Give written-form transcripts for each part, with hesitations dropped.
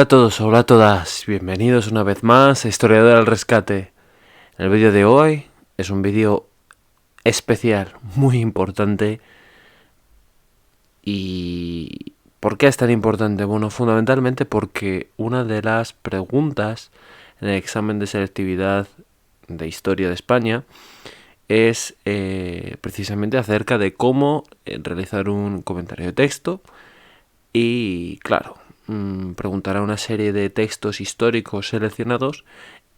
Hola a todos, hola a todas, bienvenidos una vez más a Historiador al Rescate. El vídeo de hoy es un vídeo especial, muy importante. ¿Y por qué es tan importante? Bueno, fundamentalmente porque una de las preguntas en el examen de selectividad de Historia de España es precisamente acerca de cómo realizar un comentario de texto. Y claro, preguntará una serie de textos históricos seleccionados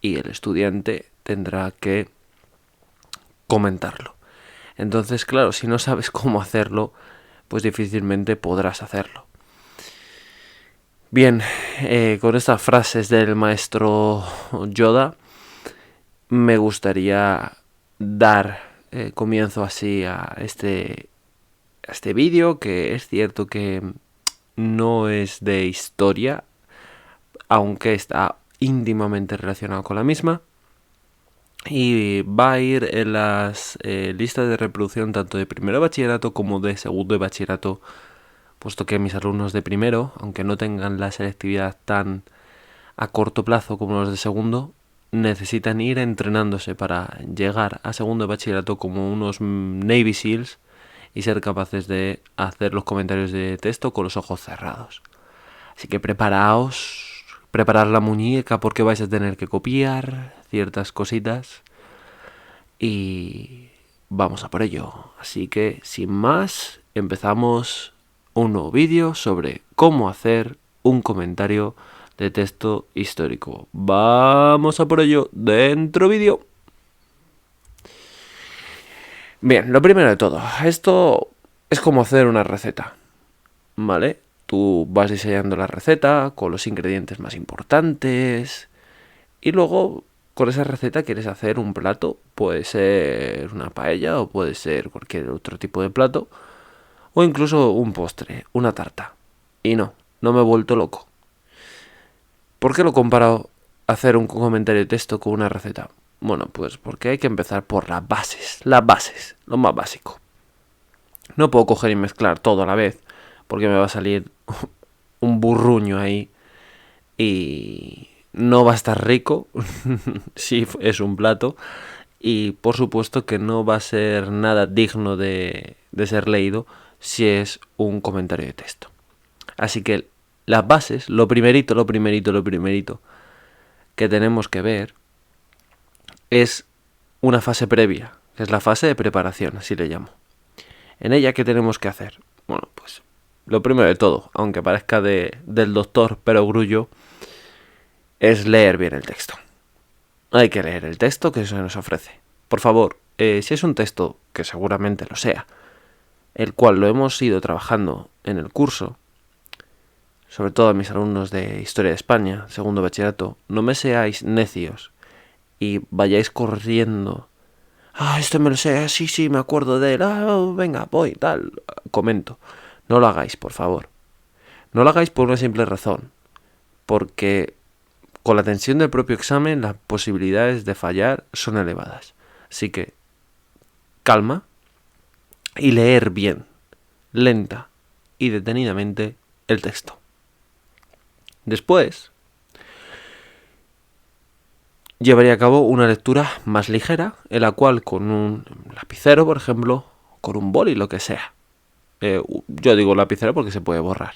y el estudiante tendrá que comentarlo. Entonces, claro, si no sabes cómo hacerlo, pues difícilmente podrás hacerlo. Bien, con estas frases del maestro Yoda, me gustaría dar comienzo así a este vídeo, que es cierto que no es de historia, aunque está íntimamente relacionado con la misma. Y va a ir en las listas de reproducción tanto de primero de bachillerato como de segundo de bachillerato, puesto que mis alumnos de primero, aunque no tengan la selectividad tan a corto plazo como los de segundo, necesitan ir entrenándose para llegar a segundo de bachillerato como unos Navy Seals y ser capaces de hacer los comentarios de texto con los ojos cerrados. Así que preparaos, preparad la muñeca porque vais a tener que copiar ciertas cositas y vamos a por ello. Así que sin más, empezamos un nuevo vídeo sobre cómo hacer un comentario de texto histórico. Vamos a por ello, dentro vídeo. Bien, lo primero de todo, esto es como hacer una receta, ¿vale? Tú vas diseñando la receta con los ingredientes más importantes y luego con esa receta quieres hacer un plato. Puede ser una paella o puede ser cualquier otro tipo de plato o incluso un postre, una tarta. Y no me he vuelto loco. ¿Por qué lo he comparado hacer un comentario de texto con una receta? Bueno, pues porque hay que empezar por las bases, lo más básico. No puedo coger y mezclar todo a la vez porque me va a salir un burruño ahí y no va a estar rico si es un plato y por supuesto que no va a ser nada digno de ser leído si es un comentario de texto. Así que las bases, lo primerito que tenemos que ver es una fase previa, que es la fase de preparación, así le llamo. En ella, ¿qué tenemos que hacer? Bueno, pues lo primero de todo, aunque parezca del doctor Perogrullo, es leer bien el texto. Hay que leer el texto que se nos ofrece. Por favor, si es un texto, que seguramente lo sea, el cual lo hemos ido trabajando en el curso, sobre todo a mis alumnos de Historia de España, segundo bachillerato, no me seáis necios y vayáis corriendo. Esto me lo sé, sí, me acuerdo de él, venga, voy, tal, comento. No lo hagáis, por favor. No lo hagáis por una simple razón, porque con la tensión del propio examen las posibilidades de fallar son elevadas. Así que calma y leer bien, lenta y detenidamente el texto. Después llevaría a cabo una lectura más ligera, en la cual con un lapicero, por ejemplo, con un boli, lo que sea. Yo digo lapicero porque se puede borrar.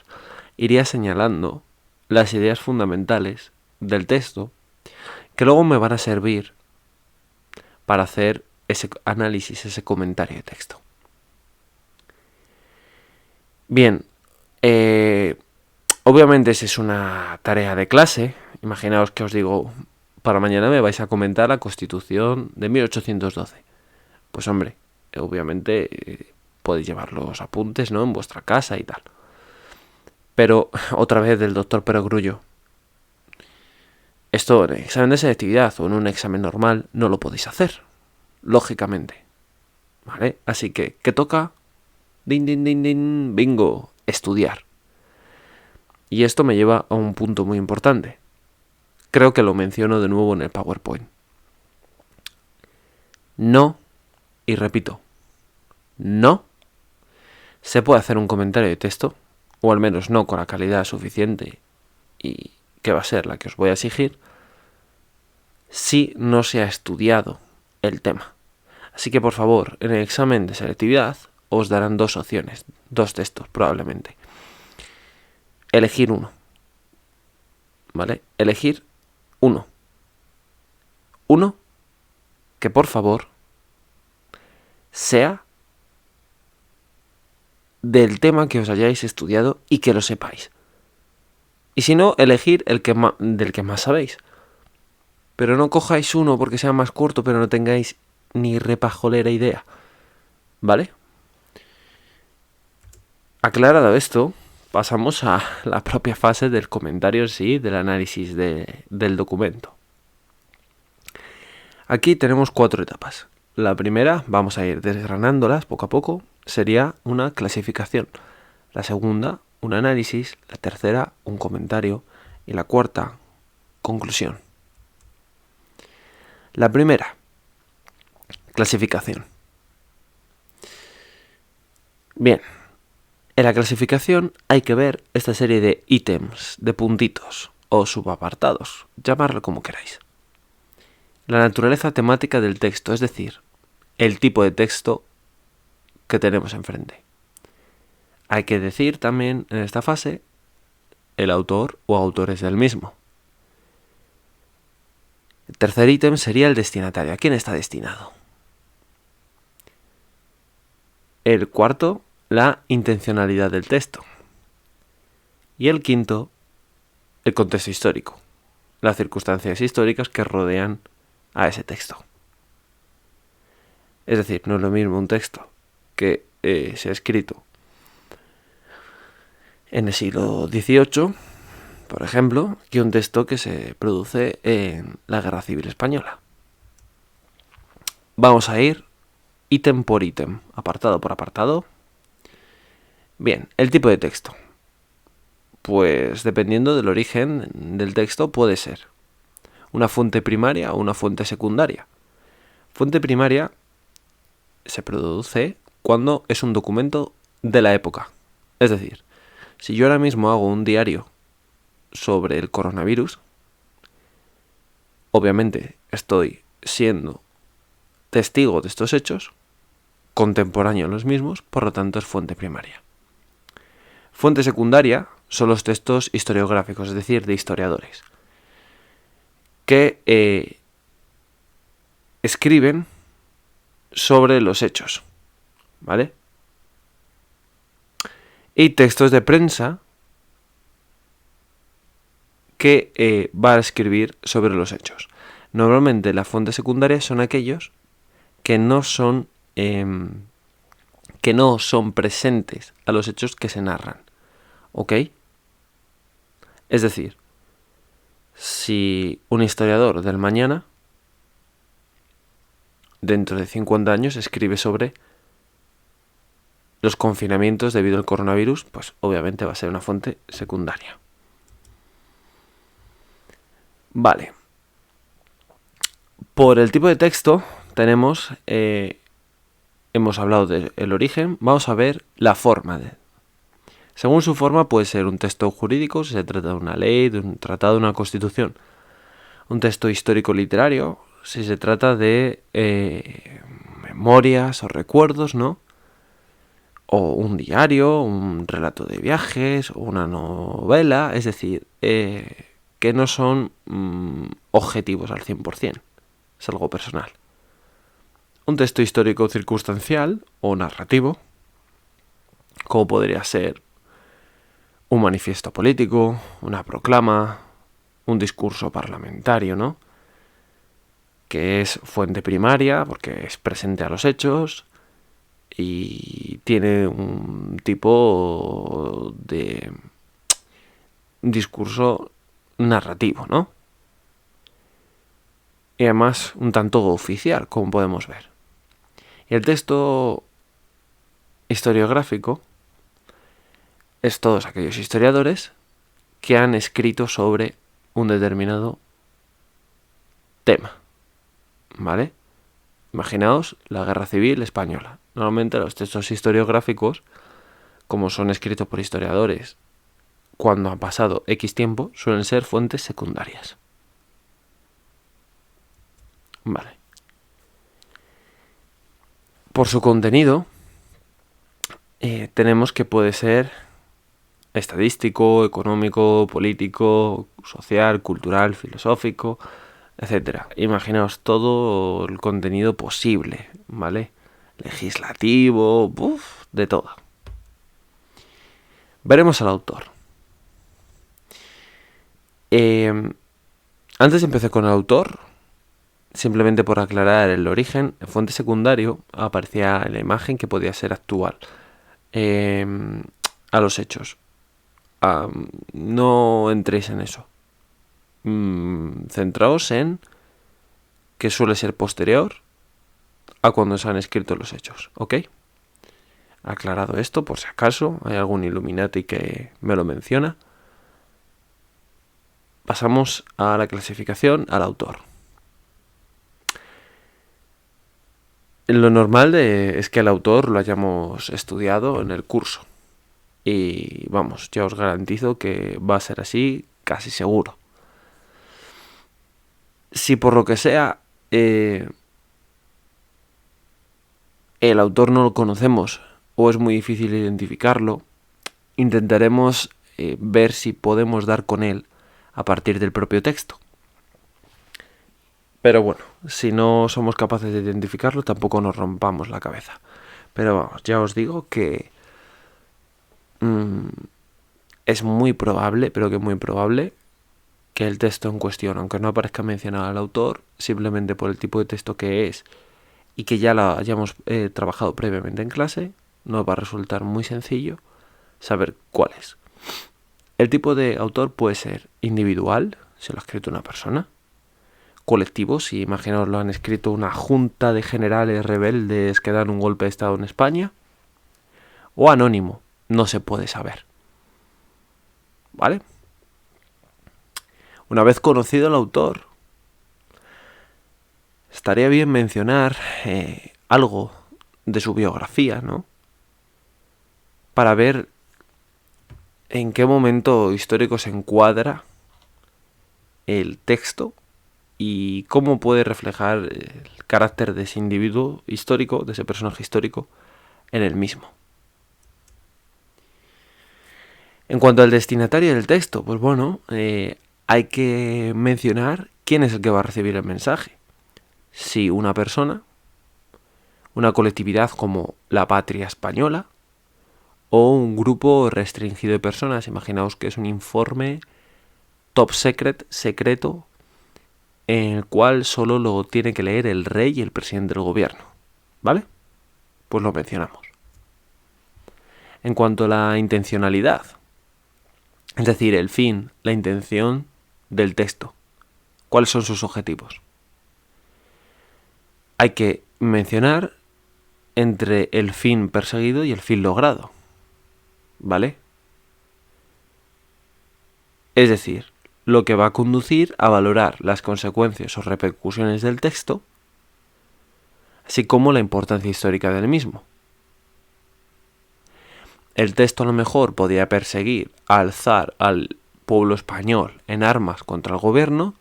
Iría señalando las ideas fundamentales del texto que luego me van a servir para hacer ese análisis, ese comentario de texto. Bien, obviamente si es una tarea de clase, imaginaos que os digo, para mañana me vais a comentar la Constitución de 1812. Pues hombre, obviamente podéis llevar los apuntes, ¿no?, en vuestra casa y tal. Pero, otra vez del doctor Perogrullo, esto en el examen de selectividad o en un examen normal no lo podéis hacer, lógicamente. ¿Vale? Así que, ¿qué toca? Din, bingo, estudiar. Y esto me lleva a un punto muy importante. Creo que lo menciono de nuevo en el PowerPoint. No, y repito, no se puede hacer un comentario de texto, o al menos no con la calidad suficiente y que va a ser la que os voy a exigir, si no se ha estudiado el tema. Así que por favor, en el examen de selectividad os darán 2 opciones, 2 textos probablemente. Elegir uno, ¿vale? Elegir uno. Uno que por favor sea del tema que os hayáis estudiado y que lo sepáis. Y si no, elegir el que del que más sabéis. Pero no cojáis uno porque sea más corto, pero no tengáis ni repajolera idea. ¿Vale? Aclarado esto, pasamos a la propia fase del comentario en sí, del análisis del documento. Aquí tenemos 4 etapas. La primera, vamos a ir desgranándolas poco a poco, sería una clasificación. La segunda, un análisis. La tercera, un comentario. Y la cuarta, conclusión. La primera, clasificación. Bien, en la clasificación hay que ver esta serie de ítems, de puntitos o subapartados, llamarlo como queráis. La naturaleza temática del texto, es decir, el tipo de texto que tenemos enfrente. Hay que decir también en esta fase el autor o autores del mismo. El tercer ítem sería el destinatario. ¿A quién está destinado? El cuarto, la intencionalidad del texto. Y el quinto, el contexto histórico. Las circunstancias históricas que rodean a ese texto. Es decir, no es lo mismo un texto que se ha escrito en el siglo XVIII, por ejemplo, que un texto que se produce en la Guerra Civil Española. Vamos a ir ítem por ítem, apartado por apartado. Bien, el tipo de texto. Pues dependiendo del origen del texto puede ser una fuente primaria o una fuente secundaria. Fuente primaria se produce cuando es un documento de la época. Es decir, si yo ahora mismo hago un diario sobre el coronavirus, obviamente estoy siendo testigo de estos hechos, contemporáneo a los mismos, por lo tanto es fuente primaria. Fuente secundaria son los textos historiográficos, es decir, de historiadores, que escriben sobre los hechos, ¿vale? Y textos de prensa que va a escribir sobre los hechos. Normalmente las fuentes secundarias son aquellos que no son presentes a los hechos que se narran, ¿ok? Es decir, si un historiador del mañana, dentro de 50 años, escribe sobre los confinamientos debido al coronavirus, pues obviamente va a ser una fuente secundaria. Vale. Por el tipo de texto tenemos, hemos hablado del origen, vamos a ver la forma. Según su forma puede ser un texto jurídico, si se trata de una ley, de un tratado, de una constitución. Un texto histórico-literario, si se trata de memorias o recuerdos, ¿no? O un diario, un relato de viajes, o una novela, es decir, que no son objetivos al 100%, es algo personal. Un texto histórico circunstancial o narrativo, como podría ser un manifiesto político, una proclama, un discurso parlamentario, ¿no? Que es fuente primaria porque es presente a los hechos y tiene un tipo de discurso narrativo, ¿no? Y además un tanto oficial, como podemos ver. Y el texto historiográfico es todos aquellos historiadores que han escrito sobre un determinado tema, ¿vale? Imaginaos la Guerra Civil Española. Normalmente los textos historiográficos, como son escritos por historiadores cuando ha pasado X tiempo, suelen ser fuentes secundarias. Vale. Por su contenido, tenemos que puede ser estadístico, económico, político, social, cultural, filosófico, etcétera. Imaginaos todo el contenido posible, ¿vale? Legislativo, de todo. Veremos al autor. Antes empecé con el autor, simplemente por aclarar el origen. En fuente secundario aparecía en la imagen que podía ser actual a los hechos. No entréis en eso. Centraos en que suele ser posterior a cuando se han escrito los hechos, ¿ok? Aclarado esto, por si acaso hay algún Illuminati que me lo menciona. Pasamos a la clasificación al autor. Lo normal es que el autor lo hayamos estudiado en el curso. Y vamos, ya os garantizo que va a ser así casi seguro. Si por lo que sea el autor no lo conocemos o es muy difícil identificarlo, intentaremos ver si podemos dar con él a partir del propio texto. Pero bueno, si no somos capaces de identificarlo, tampoco nos rompamos la cabeza. Pero vamos, ya os digo que es muy probable, pero que muy probable, que el texto en cuestión, aunque no aparezca mencionado al autor, simplemente por el tipo de texto que es y que ya lo hayamos trabajado previamente en clase, nos va a resultar muy sencillo saber cuál es. El tipo de autor puede ser individual, si lo ha escrito una persona; colectivo, si imaginaos lo han escrito una junta de generales rebeldes que dan un golpe de estado en España; o anónimo, no se puede saber. ¿Vale? Una vez conocido el autor, estaría bien mencionar algo de su biografía, ¿no? Para ver en qué momento histórico se encuadra el texto y cómo puede reflejar el carácter de ese individuo histórico, de ese personaje histórico, en el mismo. En cuanto al destinatario del texto, pues bueno, hay que mencionar quién es el que va a recibir el mensaje. Si una persona, una colectividad como la patria española, o un grupo restringido de personas. Imaginaos que es un informe top secret, secreto, en el cual solo lo tiene que leer el rey y el presidente del gobierno. ¿Vale? Pues lo mencionamos. En cuanto a la intencionalidad, es decir, el fin, la intención del texto, ¿cuáles son sus objetivos? Hay que mencionar entre el fin perseguido y el fin logrado. ¿Vale? Es decir, lo que va a conducir a valorar las consecuencias o repercusiones del texto, así como la importancia histórica del mismo. El texto a lo mejor podía perseguir, alzar al pueblo español en armas contra el gobierno,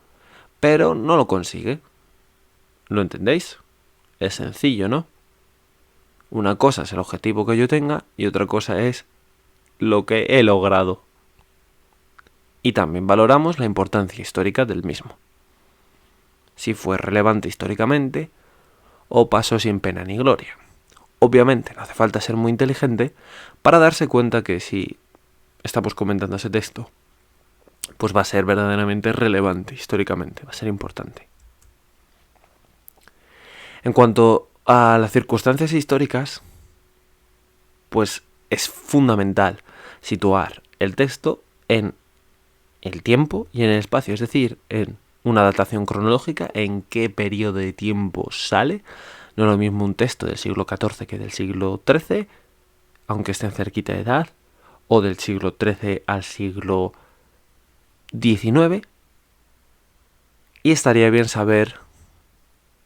pero no lo consigue. ¿Lo entendéis? Es sencillo, ¿no? Una cosa es el objetivo que yo tenga y otra cosa es lo que he logrado. Y también valoramos la importancia histórica del mismo. Si fue relevante históricamente o pasó sin pena ni gloria. Obviamente no hace falta ser muy inteligente para darse cuenta que si estamos comentando ese texto, pues va a ser verdaderamente relevante históricamente, va a ser importante. En cuanto a las circunstancias históricas, pues es fundamental situar el texto en el tiempo y en el espacio, es decir, en una datación cronológica, en qué periodo de tiempo sale. No es lo mismo un texto del siglo XIV que del siglo XIII, aunque estén cerquita de edad, o del siglo XIII al siglo XIX, y estaría bien saber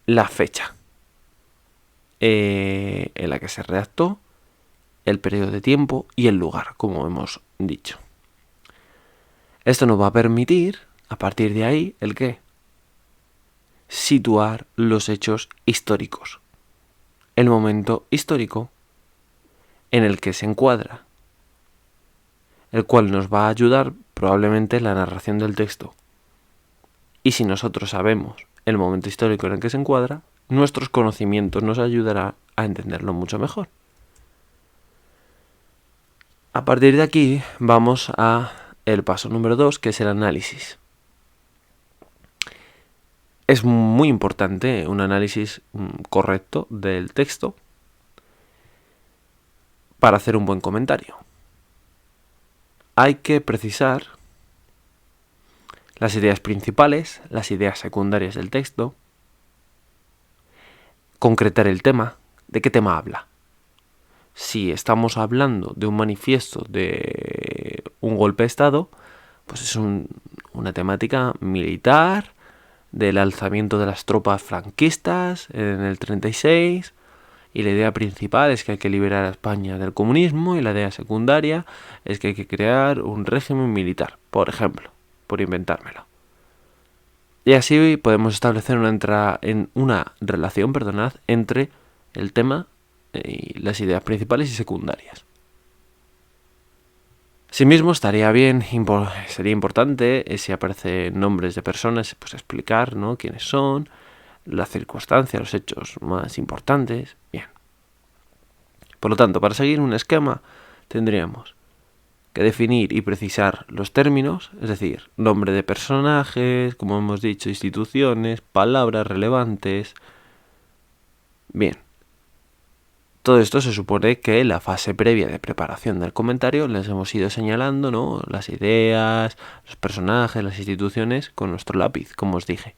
la fecha en la que se redactó, el periodo de tiempo y el lugar, como hemos dicho. Esto nos va a permitir, a partir de ahí, ¿el qué? Situar los hechos históricos. El momento histórico en el que se encuadra, el cual nos va a ayudar probablemente en la narración del texto. Y si nosotros sabemos el momento histórico en el que se encuadra, nuestros conocimientos nos ayudarán a entenderlo mucho mejor. A partir de aquí vamos a el paso número 2, que es el análisis. Es muy importante un análisis correcto del texto para hacer un buen comentario. Hay que precisar las ideas principales, las ideas secundarias del texto, concretar el tema, de qué tema habla. Si estamos hablando de un manifiesto de un golpe de Estado, pues es una temática militar, del alzamiento de las tropas franquistas en el 36, y la idea principal es que hay que liberar a España del comunismo, y la idea secundaria es que hay que crear un régimen militar, por ejemplo, por inventármelo. Y así podemos establecer una relación entre el tema y las ideas principales y secundarias. Asimismo, sería importante, si aparecen nombres de personas, pues explicar, ¿no?, quiénes son, las circunstancias, los hechos más importantes. Bien. Por lo tanto, para seguir un esquema, tendríamos que definir y precisar los términos, es decir, nombre de personajes, como hemos dicho, instituciones, palabras relevantes. Bien. Todo esto se supone que en la fase previa de preparación del comentario les hemos ido señalando, ¿no?, las ideas, los personajes, las instituciones con nuestro lápiz, como os dije.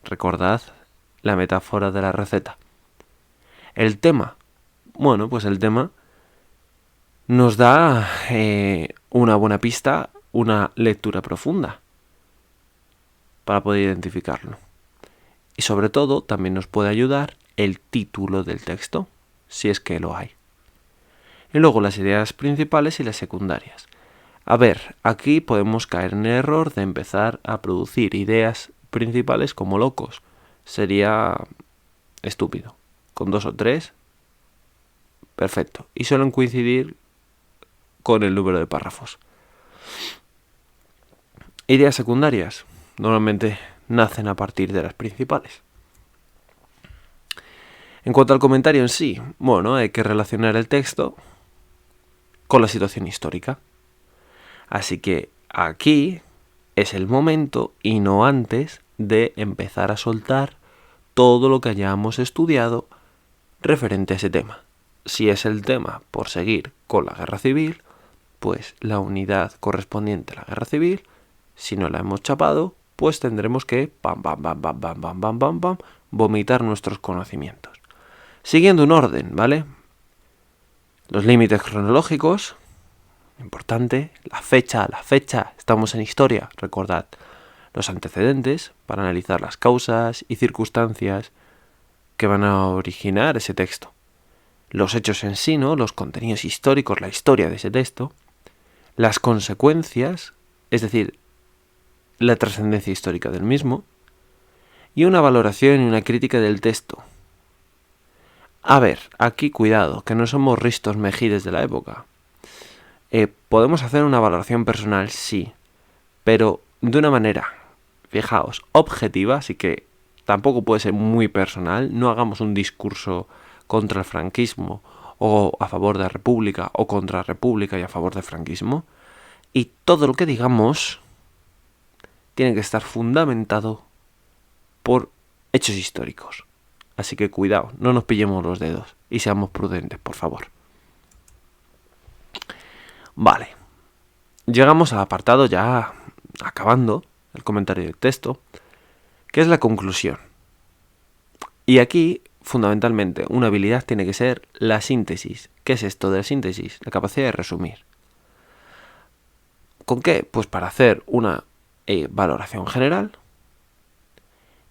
Recordad la metáfora de la receta. El tema. Bueno, pues el tema nos da una buena pista, una lectura profunda para poder identificarlo. Y sobre todo también nos puede ayudar el título del texto, si es que lo hay. Y luego las ideas principales y las secundarias. A ver, aquí podemos caer en el error de empezar a producir ideas principales como locos. Sería estúpido. Con 2 o 3, perfecto. Y suelen coincidir con el número de párrafos. Ideas secundarias normalmente nacen a partir de las principales. En cuanto al comentario en sí, bueno, hay que relacionar el texto con la situación histórica. Así que aquí es el momento, y no antes, de empezar a soltar todo lo que hayamos estudiado referente a ese tema. Si es el tema por seguir con la guerra civil, pues la unidad correspondiente a la guerra civil. Si no la hemos chapado, pues tendremos que vomitar nuestros conocimientos. Siguiendo un orden, ¿vale? Los límites cronológicos, importante, la fecha, estamos en historia, recordad. Los antecedentes, para analizar las causas y circunstancias que van a originar ese texto. Los hechos en sí, ¿no?, los contenidos históricos, la historia de ese texto. Las consecuencias, es decir, la trascendencia histórica del mismo. Y una valoración y una crítica del texto. A ver, aquí cuidado, que no somos Ristos Mejides de la época. Podemos hacer una valoración personal, sí, pero de una manera, fijaos, objetiva, así que tampoco puede ser muy personal. No hagamos un discurso contra el franquismo o a favor de la república, o contra la república y a favor del franquismo. Y todo lo que digamos tiene que estar fundamentado por hechos históricos. Así que cuidado, no nos pillemos los dedos y seamos prudentes, por favor. Vale, llegamos al apartado ya acabando el comentario del texto, que es la conclusión. Y aquí, fundamentalmente, una habilidad tiene que ser la síntesis. ¿Qué es esto de la síntesis? La capacidad de resumir. ¿Con qué? Pues para hacer una valoración general,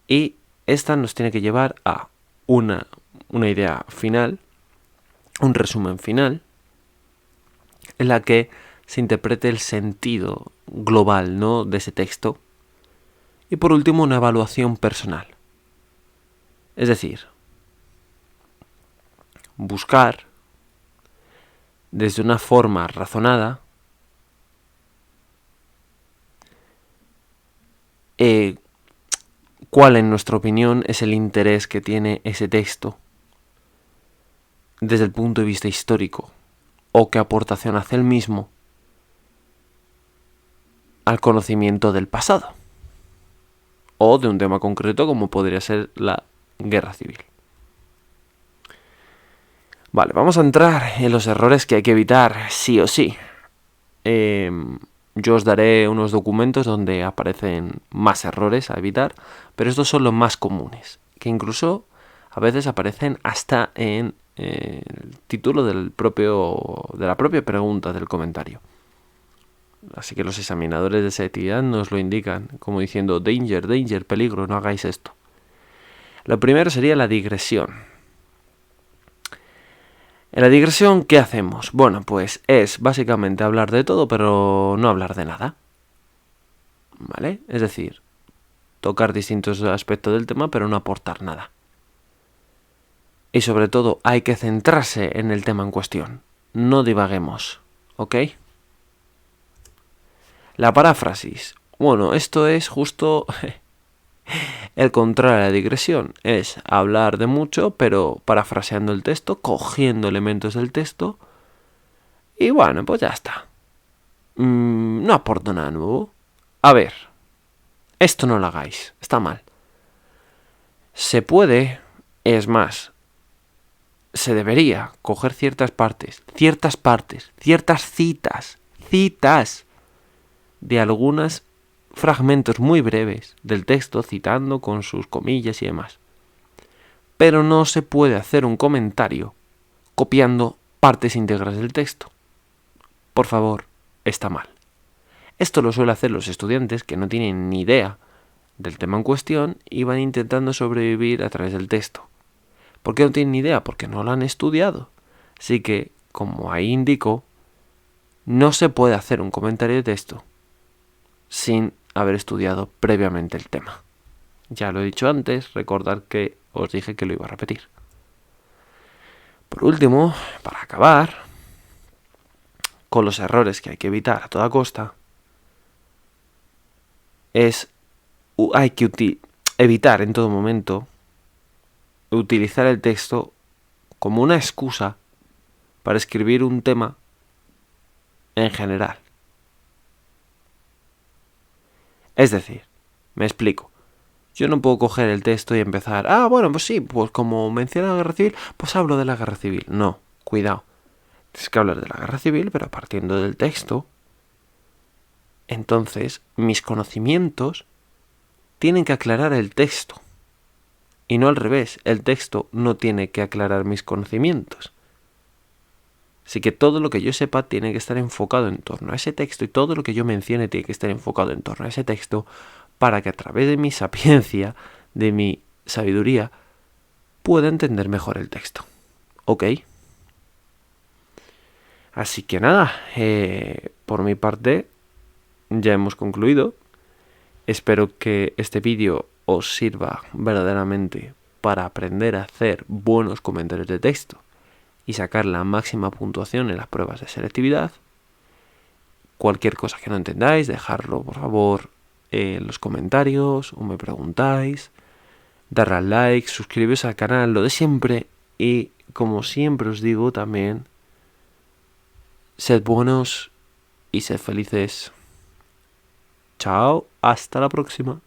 y esta nos tiene que llevar a una idea final, un resumen final, en la que se interprete el sentido global, ¿no?, de ese texto. Y por último, una evaluación personal. Es decir, buscar desde una forma razonada cuál, en nuestra opinión, es el interés que tiene ese texto desde el punto de vista histórico, o qué aportación hace el mismo al conocimiento del pasado, o de un tema concreto como podría ser la guerra civil. Vale, vamos a entrar en los errores que hay que evitar sí o sí. Yo os daré unos documentos donde aparecen más errores a evitar, pero estos son los más comunes, que incluso a veces aparecen hasta en el título de la propia pregunta del comentario. Así que los examinadores de selectividad nos lo indican, como diciendo danger, danger, peligro, no hagáis esto. Lo primero sería la digresión. En la digresión, ¿qué hacemos? Bueno, pues es básicamente hablar de todo, pero no hablar de nada. ¿Vale? Es decir, tocar distintos aspectos del tema, pero no aportar nada. Y sobre todo, hay que centrarse en el tema en cuestión. No divaguemos, ¿ok? La paráfrasis. Bueno, esto es justo el contrario de la digresión. Es hablar de mucho, pero parafraseando el texto, cogiendo elementos del texto. Y bueno, pues ya está. No aporto nada nuevo. A ver, esto no lo hagáis, está mal. Se puede, es más, se debería coger ciertas citas de algunos fragmentos muy breves del texto, citando con sus comillas y demás. Pero no se puede hacer un comentario copiando partes íntegras del texto. Por favor, está mal. Esto lo suelen hacer los estudiantes que no tienen ni idea del tema en cuestión y van intentando sobrevivir a través del texto. ¿Por qué no tienen ni idea? Porque no lo han estudiado. Así que, como ahí indico, no se puede hacer un comentario de texto sin haber estudiado previamente el tema. Ya lo he dicho antes, recordad que os dije que lo iba a repetir. Por último, para acabar con los errores que hay que evitar a toda costa, hay que evitar en todo momento utilizar el texto como una excusa para escribir un tema en general. Es decir, me explico. Yo no puedo coger el texto y empezar, bueno, pues sí, pues como menciona la guerra civil, pues hablo de la guerra civil. No, cuidado. Tienes que hablar de la guerra civil, pero partiendo del texto. Entonces, mis conocimientos tienen que aclarar el texto. Y no al revés, el texto no tiene que aclarar mis conocimientos. Así que todo lo que yo sepa tiene que estar enfocado en torno a ese texto y todo lo que yo mencione tiene que estar enfocado en torno a ese texto para que a través de mi sapiencia, de mi sabiduría, pueda entender mejor el texto. ¿Ok? Así que nada, por mi parte ya hemos concluido. Espero que este vídeo os sirva verdaderamente para aprender a hacer buenos comentarios de texto y sacar la máxima puntuación en las pruebas de selectividad. Cualquier cosa que no entendáis, dejadlo por favor en los comentarios o me preguntáis. Darle al like, suscribiros al canal, lo de siempre. Y como siempre os digo también, sed buenos y sed felices. Chao, hasta la próxima.